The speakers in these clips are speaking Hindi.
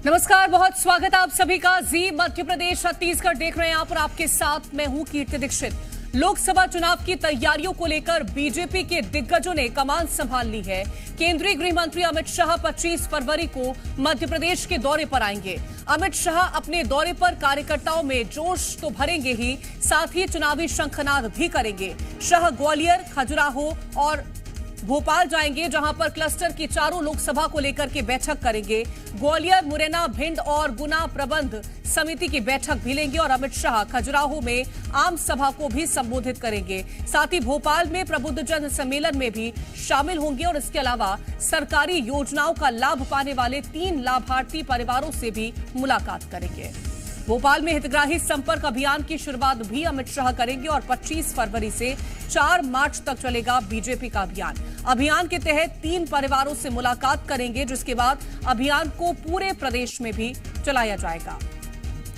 नमस्कार, बहुत स्वागत है आप सभी का। जी मध्य प्रदेश छत्तीसगढ़ देख रहे हैं आप और आपके साथ मैं हूं कीर्ति दीक्षित। लोकसभा चुनाव की तैयारियों को लेकर बीजेपी के दिग्गजों ने कमान संभाल ली है। केंद्रीय गृह मंत्री अमित शाह 25 फरवरी को मध्य प्रदेश के दौरे पर आएंगे। अमित शाह अपने दौरे पर कार्यकर्ताओं में जोश तो भरेंगे ही, साथ ही चुनावी शंखनाद भी करेंगे। शाह ग्वालियर, खजुराहो और भोपाल जाएंगे, जहां पर क्लस्टर की चारों लोकसभा को लेकर के बैठक करेंगे। ग्वालियर, मुरैना, भिंड और गुना प्रबंध समिति की बैठक भी लेंगे और अमित शाह खजुराहो में आम सभा को भी संबोधित करेंगे। साथ ही भोपाल में प्रबुद्धजन सम्मेलन में भी शामिल होंगे और इसके अलावा सरकारी योजनाओं का लाभ पाने वाले 3 लाभार्थी परिवारों से भी मुलाकात करेंगे। भोपाल में हितग्राही संपर्क अभियान की शुरुआत भी अमित शाह करेंगे और 25 फरवरी से 4 मार्च तक चलेगा बीजेपी का अभियान। अभियान के तहत 3 परिवारों से मुलाकात करेंगे, जिसके बाद अभियान को पूरे प्रदेश में भी चलाया जाएगा।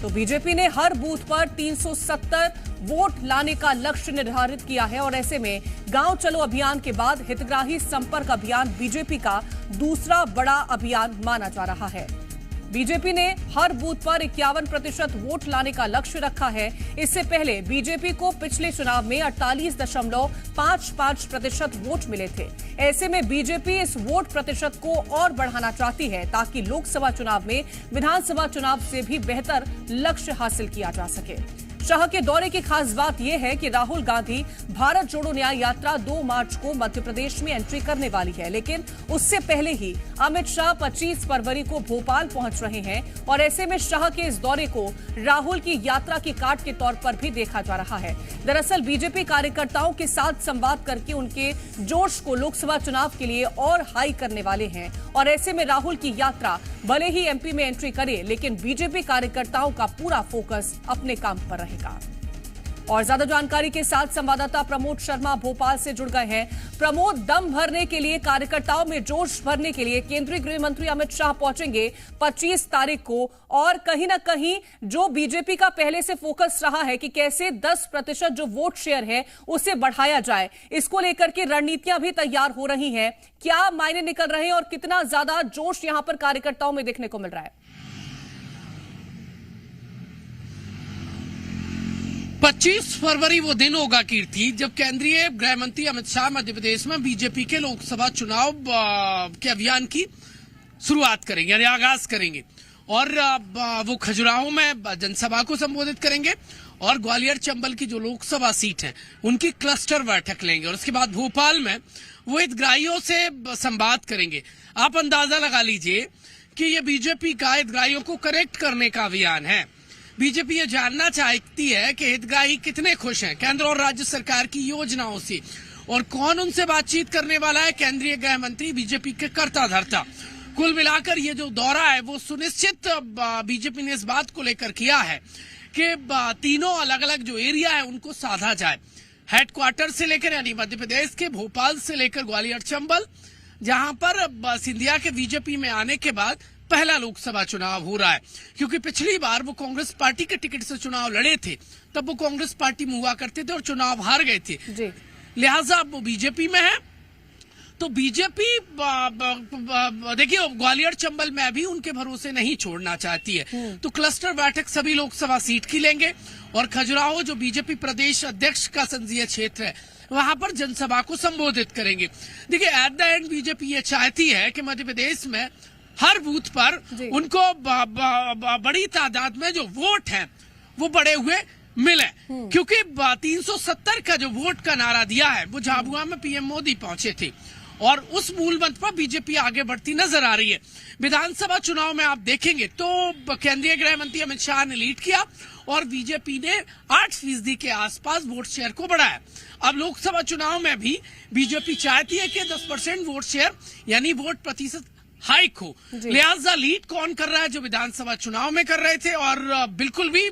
तो बीजेपी ने हर बूथ पर 370 वोट लाने का लक्ष्य निर्धारित किया है और ऐसे में गांव चलो अभियान के बाद हितग्राही संपर्क अभियान बीजेपी का दूसरा बड़ा अभियान माना जा रहा है। बीजेपी ने हर बूथ पर 51% वोट लाने का लक्ष्य रखा है। इससे पहले बीजेपी को पिछले चुनाव में 48.55% वोट मिले थे। ऐसे में बीजेपी इस वोट प्रतिशत को और बढ़ाना चाहती है ताकि लोकसभा चुनाव में विधानसभा चुनाव से भी बेहतर लक्ष्य हासिल किया जा सके। शाह के दौरे की खास बात यह है कि राहुल गांधी भारत जोड़ो न्याय यात्रा 2 मार्च को मध्य प्रदेश में एंट्री करने वाली है, लेकिन उससे पहले ही अमित शाह 25 फरवरी को भोपाल पहुंच रहे हैं और ऐसे में शाह के इस दौरे को राहुल की यात्रा की कार्ड के तौर पर भी देखा जा रहा है। दरअसल बीजेपी कार्यकर्ताओं के साथ संवाद करके उनके जोश को लोकसभा चुनाव के लिए और हाई करने वाले हैं और ऐसे में राहुल की यात्रा भले ही एमपी में एंट्री करे, लेकिन बीजेपी कार्यकर्ताओं का पूरा फोकस अपने काम पर रहेगा। और ज्यादा जानकारी के साथ संवाददाता प्रमोद शर्मा भोपाल से जुड़ गए हैं। प्रमोद, दम भरने के लिए, कार्यकर्ताओं में जोश भरने के लिए केंद्रीय गृह मंत्री अमित शाह पहुंचेंगे 25 तारीख को और कहीं ना कहीं जो बीजेपी का पहले से फोकस रहा है कि कैसे 10% जो वोट शेयर है उसे बढ़ाया जाए, इसको लेकर के रणनीतियां भी तैयार हो रही हैं। क्या मायने निकल रहे हैं और कितना ज्यादा जोश यहां पर कार्यकर्ताओं में देखने को मिल रहा है? 25 फरवरी वो दिन होगा कीर्ति जब केंद्रीय गृह मंत्री अमित शाह मध्य प्रदेश में बीजेपी के लोकसभा चुनाव के अभियान की शुरुआत करेंगे, यानी आगाज करेंगे और वो खजुराहो में जनसभा को संबोधित करेंगे और ग्वालियर चंबल की जो लोकसभा सीट है उनकी क्लस्टर बैठक लेंगे और उसके बाद भोपाल में वो हितग्राहियों से संवाद करेंगे। आप अंदाजा लगा लीजिए कि ये बीजेपी का हितग्राहियों को कनेक्ट करने का अभियान है। बीजेपी ये जानना चाहती है कि हितग्राही कितने खुश हैं केंद्र और राज्य सरकार की योजनाओं से और कौन उनसे बातचीत करने वाला है। केंद्रीय गृह मंत्री बीजेपी के कर्ता धर्ता। कुल मिलाकर ये जो दौरा है वो सुनिश्चित बीजेपी ने इस बात को लेकर किया है कि तीनों अलग अलग जो एरिया है उनको साधा जाए। हेडक्वार्टर से लेकर यानी मध्य प्रदेश के भोपाल से लेकर ग्वालियर चंबल, जहां पर सिंधिया के बीजेपी में आने के बाद पहला लोकसभा चुनाव हो रहा है, क्योंकि पिछली बार वो कांग्रेस पार्टी के टिकट से चुनाव लड़े थे, तब वो कांग्रेस पार्टी में हुआ करते थे और चुनाव हार गए थे। लिहाजा अब वो बीजेपी में है। तो बीजेपी देखिए ग्वालियर चंबल में भी उनके भरोसे नहीं छोड़ना चाहती है, तो क्लस्टर बैठक सभी लोकसभा सीट की लेंगे और खजुराहो जो बीजेपी प्रदेश अध्यक्ष का संसदीय क्षेत्र है वहां पर जनसभा को संबोधित करेंगे। देखिए एट द एंड बीजेपी ये चाहती है कि मध्य प्रदेश में हर बूथ पर उनको बड़ी तादाद में जो वोट है वो बढ़े हुए मिले, क्योंकि 370 का जो वोट का नारा दिया है वो झाबुआ में पीएम मोदी पहुंचे थे और उस मूल मंत्र पर बीजेपी आगे बढ़ती नजर आ रही है। विधानसभा चुनाव में आप देखेंगे तो केंद्रीय गृह मंत्री अमित शाह ने लीड किया और बीजेपी ने 8% के आसपास वोट शेयर को बढ़ाया। अब लोकसभा चुनाव में भी बीजेपी चाहती है कि 10% वोट शेयर यानी वोट प्रतिशत हाइक हो। लिहाजा लीड कौन कर रहा है? जो विधानसभा चुनाव में कर रहे थे और बिल्कुल भी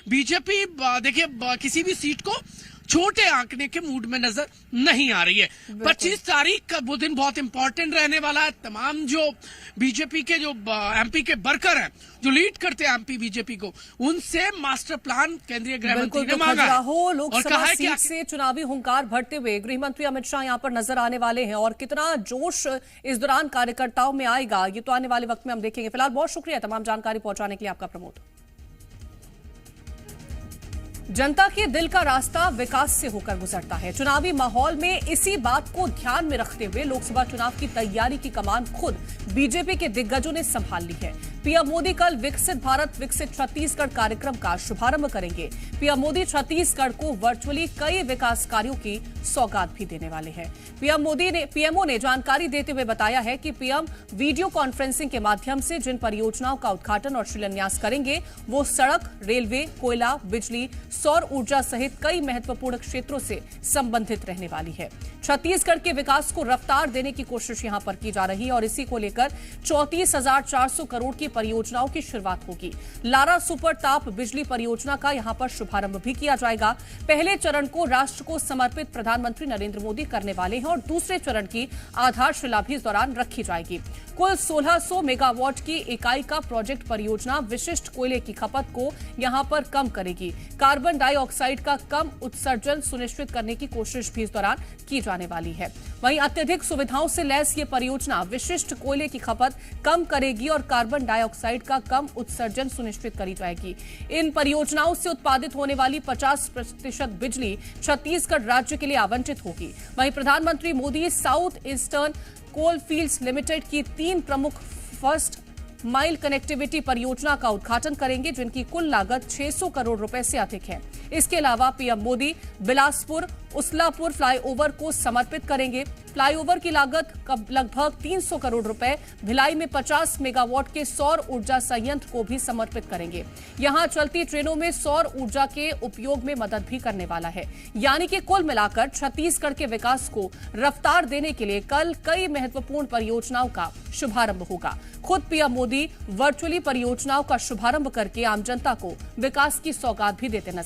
बीजेपी देखिए किसी भी सीट को छोटे आंकने के मूड में नजर नहीं आ रही है। 25 तारीख का वो दिन बहुत इंपॉर्टेंट रहने वाला है। तमाम जो बीजेपी के जो एमपी के वर्कर हैं, जो लीड करते हैं एमपी बीजेपी को, उनसे मास्टर प्लान केंद्रीय गृह मंत्री ने मांगा है और कहा है कि से चुनावी हुंकार भरते हुए गृह मंत्री अमित शाह यहां पर नजर आने वाले हैं और कितना जोश इस दौरान कार्यकर्ताओं में आएगा ये तो आने वाले वक्त में हम देखेंगे। फिलहाल बहुत शुक्रिया तमाम जानकारी पहुंचाने के लिए आपका प्रमोद। जनता के दिल का रास्ता विकास से होकर गुजरता है। चुनावी माहौल में इसी बात को ध्यान में रखते हुए लोकसभा चुनाव की तैयारी की कमान खुद बीजेपी के दिग्गजों ने संभाल ली है। पीएम मोदी कल विकसित भारत विकसित छत्तीसगढ़ कार्यक्रम का शुभारंभ करेंगे। पीएम मोदी छत्तीसगढ़ को वर्चुअली कई विकास कार्यों की सौगात भी देने वाले हैं। पीएमओ ने जानकारी देते हुए बताया है कि पीएम वीडियो कॉन्फ्रेंसिंग के माध्यम से जिन परियोजनाओं का उद्घाटन और शिलान्यास करेंगे वो सड़क, रेलवे, कोयला, बिजली, सौर ऊर्जा सहित कई महत्वपूर्ण क्षेत्रों से संबंधित रहने वाली है। छत्तीसगढ़ के विकास को रफ्तार देने की कोशिश यहां पर की जा रही है और इसी को लेकर 34,400 करोड़ की परियोजनाओं की शुरुआत होगी। लारा सुपर ताप बिजली परियोजना का यहां पर शुभारंभ भी किया जाएगा। पहले चरण को राष्ट्र को समर्पित प्रधानमंत्री नरेंद्र मोदी करने वाले हैं और दूसरे चरण की आधारशिला भी इस दौरान रखी जाएगी। कुल 1600 मेगावाट की इकाई का प्रोजेक्ट परियोजना विशिष्ट कोयले की खपत को यहां पर कम करेगी। कार्बन डाइऑक्साइड का कम उत्सर्जन सुनिश्चित करने की कोशिश भी इस दौरान की जाने वाली है। वहीं अत्यधिक सुविधाओं से लैस ये परियोजना विशिष्ट कोयले की खपत कम करेगी और कार्बन डाइऑक्साइड का कम उत्सर्जन सुनिश्चित करी जाएगी। इन परियोजनाओं से उत्पादित होने वाली 50% बिजली छत्तीसगढ़ राज्य के लिए आवंटित होगी। वहीं प्रधानमंत्री मोदी साउथ ईस्टर्न कोल फील्ड्स लिमिटेड की 3 प्रमुख फर्स्ट माइल कनेक्टिविटी परियोजना का उद्घाटन करेंगे जिनकी कुल लागत 600 करोड़ रुपए से अधिक है। इसके अलावा पीएम मोदी बिलासपुर उसलापुर फ्लाईओवर को समर्पित करेंगे। फ्लाईओवर की लागत लगभग 300 करोड़ रुपए, भिलाई में 50 मेगावाट के सौर ऊर्जा संयंत्र को भी समर्पित करेंगे। यहां चलती ट्रेनों में सौर ऊर्जा के उपयोग में मदद भी करने वाला है। यानी कि कुल मिलाकर छत्तीसगढ़ के विकास को रफ्तार देने के लिए कल कई महत्वपूर्ण परियोजनाओं का शुभारंभ होगा। खुद पीएम मोदी वर्चुअली परियोजनाओं का शुभारंभ करके आम जनता को विकास की सौगात भी देते नजर